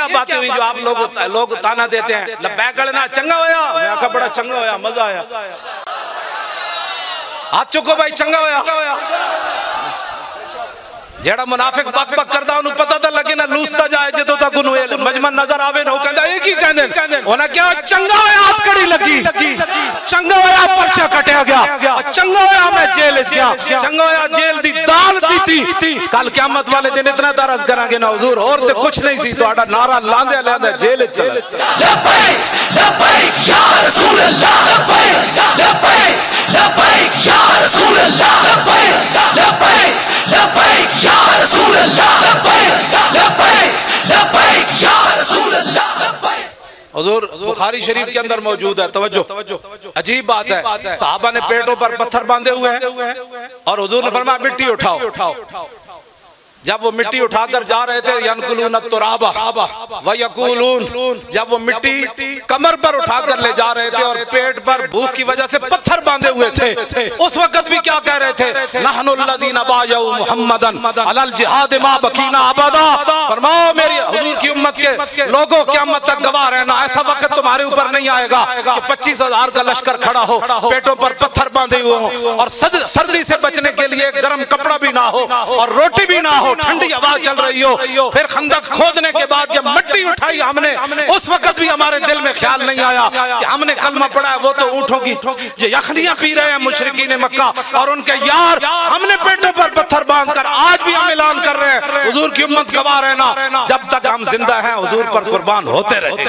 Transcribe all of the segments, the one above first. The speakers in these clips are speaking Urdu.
کیا باتیں ہوئی جو آپ لوگ تانا دیتے ہیں؟ لبیک کہنا چنگا ہویا، میں آکھا بڑا چنگا ہویا، مزہ آیا، ہاتھ چکو بھائی چنگا ہویا۔ جیڑا منافق بک بک کردہ انہوں پتہ تھا لیکن لوستا جائے جدو تک انہوں مجمن نظر آوے نہ کہندہ ایک ہی کہندے انہوں کیا چنگا ہویا ہاتھ کڑی لگی، چنگا ہویا پرچہ کٹیا گیا، چنگا ہویا میں جیل اس گیا، چنگا ہویا جیل دی دان دی تھی۔ کل قیامت والے دن اتنا درز کریں گے نا حضور اور تے کچھ نہیں سی تو آڑا نعرہ لاندے لاندے جیل چلا۔ لبیک لبیک یا رسول اللہ، لبیک لبیک لبیک یا رسول اللہ، لبیک لبیک لبیک یا رسول اللہ، لبیک لبیک لبیک یا رسول اللہ، لبیک۔ حضور بخاری شریف کے اندر موجود ہے، توجہ عجیب بات ہے، صحابہ نے پیٹوں پر پتھر باندھے ہوئے ہیں اور حضور نے فرمایا مٹی اٹھاؤ۔ جب وہ مٹی اٹھا کر جا رہے تھے ینقلون التراب ویقولون، جب وہ مٹی کمر پر اٹھا کر لے جا رہے تھے اور پیٹ پر بھوک کی وجہ سے پتھر باندھے ہوئے تھے، اس وقت بھی کیا کہہ رہے تھے؟ نحن الذین بایعوا محمدا علی الجہاد ما بقینا ابدا۔ فرماؤ میری حضور کی امت کے لوگوں قیامت تک گواہ رہنا، ایسا وقت تمہارے اوپر نہیں آئے گا کہ 25,000 کا لشکر کھڑا ہو، پیٹوں پر پتھر باندھے ہوئے ہوں اور سردی سے بچنے کے لیے گرم کپڑا بھی نہ ہو اور روٹی بھی نہ ہو، ٹھنڈی ہوا چل رہی ہو۔ پھر خندق کھودنے کے بعد جب مٹی اٹھائی ہم نے، اس وقت بھی ہمارے دل میں خیال نہیں آیا کہ ہم نے کلمہ پڑھا ہے وہ تو اونٹوں کی جو یخنیاں پی رہے ہیں مشرکین مکہ اور ان کے یار، ہم نے پیٹوں پر پتھر باندھ کر آج بھی ہم اعلان کر رہے ہیں حضور کی امت گواہ رہنا، جب تک ہم زندہ ہیں حضور پر قربان ہوتے رہتے۔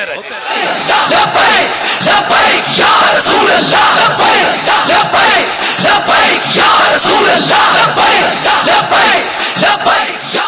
لبیک لبیک یا رسول اللہ، لبیک لبیک لبیک یا رسول اللہ، لبیک لبیک لبیک یا